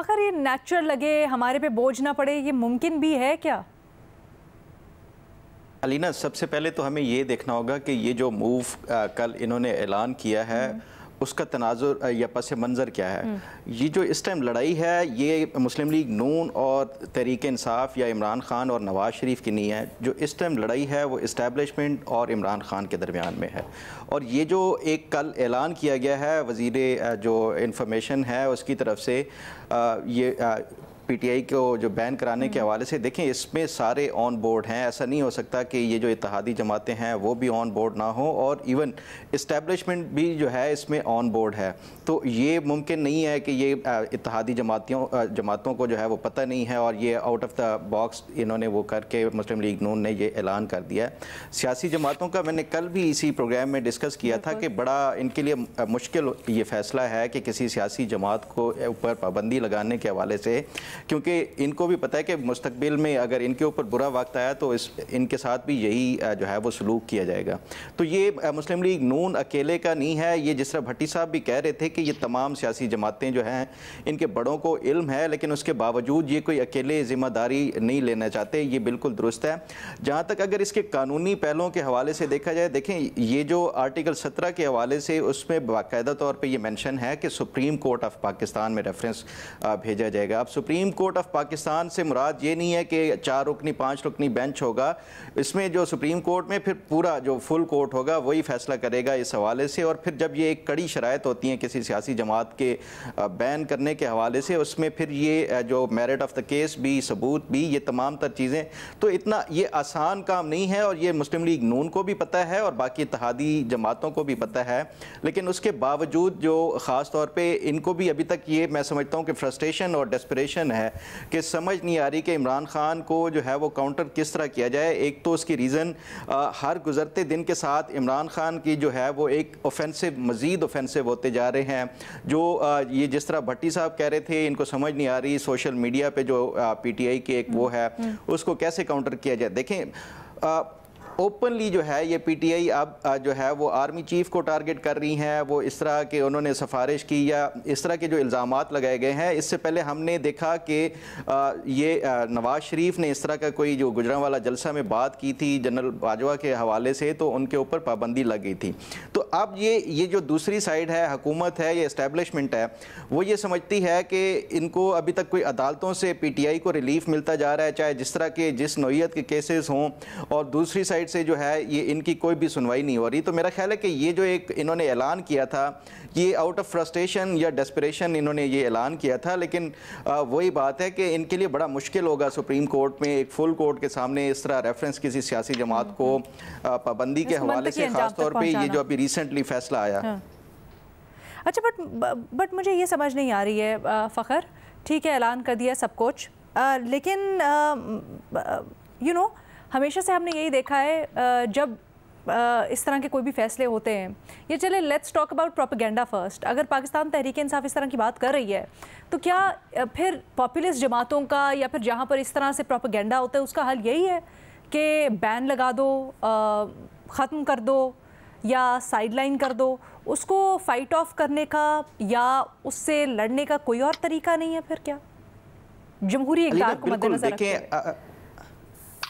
فخر یہ نیچرل لگے, ہمارے پہ بوجھ نہ پڑے, یہ ممکن بھی ہے کیا؟ علینا, سب سے پہلے تو ہمیں یہ دیکھنا ہوگا کہ یہ جو موو کل انہوں نے اعلان کیا ہے اس کا تناظر یا پس منظر کیا ہے. یہ جو اس ٹائم لڑائی ہے یہ مسلم لیگ نون اور تحریک انصاف یا عمران خان اور نواز شریف کی نہیں ہے. جو اس ٹائم لڑائی ہے وہ اسٹیبلشمنٹ اور عمران خان کے درمیان میں ہے. اور یہ جو ایک کل اعلان کیا گیا ہے وزیر جو انفارمیشن ہے اس کی طرف سے, یہ پی ٹی آئی کو جو بین کرانے کے حوالے سے, دیکھیں اس میں سارے آن بورڈ ہیں. ایسا نہیں ہو سکتا کہ یہ جو اتحادی جماعتیں ہیں وہ بھی آن بورڈ نہ ہوں اور ایون اسٹیبلشمنٹ بھی جو ہے اس میں آن بورڈ ہے. تو یہ ممکن نہیں ہے کہ یہ اتحادی جماعتوں کو جو ہے وہ پتہ نہیں ہے اور یہ آؤٹ آف دا باکس انہوں نے وہ کر کے مسلم لیگ نون نے یہ اعلان کر دیا ہے. سیاسی جماعتوں کا میں نے کل بھی اسی پروگرام میں ڈسکس کیا تھا کہ بڑا ان کے لیے مشکل یہ فیصلہ ہے کہ کسی سیاسی جماعت کو اوپر پابندی لگانے کے حوالے سے, کیونکہ ان کو بھی پتہ ہے کہ مستقبل میں اگر ان کے اوپر برا وقت آیا تو ان کے ساتھ بھی یہی جو ہے وہ سلوک کیا جائے گا. تو یہ مسلم لیگ نون اکیلے کا نہیں ہے. یہ جس طرح بھٹی صاحب بھی کہہ رہے تھے کہ یہ تمام سیاسی جماعتیں جو ہیں ان کے بڑوں کو علم ہے, لیکن اس کے باوجود یہ کوئی اکیلے ذمہ داری نہیں لینا چاہتے. یہ بالکل درست ہے. جہاں تک اگر اس کے قانونی پہلوؤں کے حوالے سے دیکھا جائے, دیکھیں یہ جو آرٹیکل 17 کے حوالے سے اس میں باقاعدہ طور پہ یہ مینشن ہے کہ سپریم کورٹ آف پاکستان میں ریفرنس بھیجا جائے گا. اب سپریم کورٹ آف پاکستان سے مراد یہ نہیں ہے کہ 4 رکنی 5 رکنی بینچ ہوگا. اس میں جو سپریم کورٹ میں پھر پورا جو فل کورٹ ہوگا وہی فیصلہ کرے گا اس حوالے سے. اور پھر جب یہ ایک کڑی شرائط ہوتی ہیں کسی سیاسی جماعت کے بین کرنے کے حوالے سے, اس میں پھر یہ جو میرٹ آف دا کیس بھی, ثبوت بھی, یہ تمام تر چیزیں, تو اتنا یہ آسان کام نہیں ہے. اور یہ مسلم لیگ نون کو بھی پتہ ہے اور باقی اتحادی جماعتوں کو بھی پتہ ہے. لیکن اس کے باوجود جو خاص طور پہ ان کو بھی ابھی تک یہ میں سمجھتا ہوں کہ فرسٹریشن اور ڈیسپریشن ہے کہ سمجھ نہیں آ رہی کہ عمران خان کو جو ہے وہ کاؤنٹر کس طرح کیا جائے. ایک تو اس کی ریزن ہر گزرتے دن کے ساتھ عمران خان کی جو ہے وہ ایک اوفینسو, مزید اوفینسو ہوتے جا رہے ہیں. جو یہ جس طرح بھٹی صاحب کہہ رہے تھے, ان کو سمجھ نہیں آ رہی سوشل میڈیا پہ جو پی ٹی آئی کی ایک وہ ہے اس کو کیسے کاؤنٹر کیا جائے. دیکھیں اوپنلی جو ہے یہ پی ٹی آئی اب جو ہے وہ آرمی چیف کو ٹارگٹ کر رہی ہیں. وہ اس طرح کے انہوں نے سفارش کی یا اس طرح کے جو الزامات لگائے گئے ہیں. اس سے پہلے ہم نے دیکھا کہ یہ نواز شریف نے اس طرح کا کوئی جو گجرانوالہ جلسہ میں بات کی تھی جنرل باجوہ کے حوالے سے, تو ان کے اوپر پابندی لگ گئی تھی. تو اب یہ جو دوسری سائیڈ ہے, حکومت ہے یا اسٹیبلشمنٹ ہے, وہ یہ سمجھتی ہے کہ ان کو ابھی تک کوئی عدالتوں سے پی ٹی آئی کو ریلیف ملتا جا رہا ہے, چاہے جس طرح کے جس نوعیت کے کیسز ہوں, اور دوسری سائیڈ سے جو ہے یہ ان کی کوئی بھی سنوائی نہیں ہو رہی. تو میرا خیال ہے کہ یہ جو ایک انہوں نے اعلان کیا تھا یہ آؤٹ آف فرسٹریشن یا ڈیسپریشن انہوں نے یہ اعلان کیا تھا. لیکن وہی بات ہے کہ ان کے لیے بڑا مشکل ہوگا سپریم کورٹ میں ایک فل کورٹ کے سامنے اس طرح ریفرنس کسی سیاسی جماعت کو پابندی کے حوالے سے, خاص طور پہ یہ جو ابھی ریسنٹلی فیصلہ آیا. اچھا بٹ مجھے یہ سمجھ نہیں آ رہی ہے فخر, ٹھیک ہے اعلان کر دیا سب کچھ, لیکن ہمیشہ سے ہم نے یہی دیکھا ہے جب اس طرح کے کوئی بھی فیصلے ہوتے ہیں, یہ چلے let's talk about propaganda first. اگر پاکستان تحریک انصاف اس طرح کی بات کر رہی ہے تو کیا پھر پاپولسٹ جماعتوں کا یا پھر جہاں پر اس طرح سے پروپیگنڈا ہوتا ہے اس کا حل یہی ہے کہ بین لگا دو, ختم کر دو یا سائیڈ لائن کر دو؟ اس کو فائٹ آف کرنے کا یا اس سے لڑنے کا کوئی اور طریقہ نہیں ہے پھر کیا جمہوری اقدار کو مد نظر رکھتے ہیں؟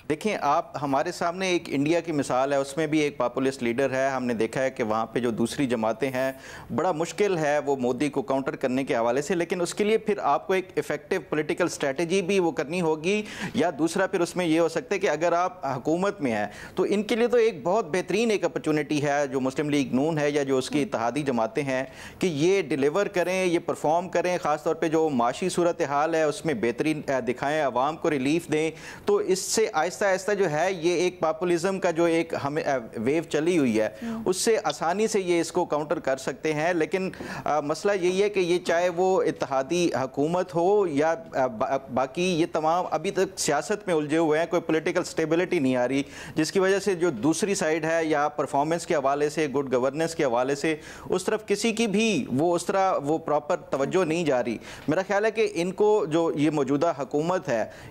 دیکھیں آپ ہمارے سامنے ایک انڈیا کی مثال ہے, اس میں بھی ایک پاپولسٹ لیڈر ہے. ہم نے دیکھا ہے کہ وہاں پہ جو دوسری جماعتیں ہیں بڑا مشکل ہے وہ مودی کو کاؤنٹر کرنے کے حوالے سے, لیکن اس کے لیے پھر آپ کو ایک افیکٹو پولیٹیکل اسٹریٹجی بھی وہ کرنی ہوگی. یا دوسرا پھر اس میں یہ ہو سکتا ہے کہ اگر آپ حکومت میں ہیں تو ان کے لیے تو ایک بہت بہترین ایک اپرچونٹی ہے جو مسلم لیگ نون ہے یا جو اس کی اتحادی جماعتیں ہیں کہ یہ ڈیلیور کریں, یہ پرفارم کریں, خاص طور پہ جو معاشی صورتحال ہے اس میں بہترین دکھائیں, عوام کو ریلیف دیں. تو اس سے آہستہ آہستہ جو ہے یہ ایک پاپولزم کا جو ایک ہمیں ویو چلی ہوئی ہے اس سے آسانی سے یہ اس کو کاؤنٹر کر سکتے ہیں. لیکن مسئلہ یہی ہے کہ یہ چاہے وہ اتحادی حکومت ہو یا باقی یہ تمام ابھی تک سیاست میں الجھے ہوئے ہیں, کوئی پولیٹیکل سٹیبلٹی نہیں آ رہی, جس کی وجہ سے جو دوسری سائیڈ ہے یا پرفارمنس کے حوالے سے, گڈ گورننس کے حوالے سے اس طرف کسی کی بھی وہ اس طرح وہ پراپر توجہ نہیں جا رہی. میرا خیال ہے کہ ان کو جو یہ موجودہ حکومت ہے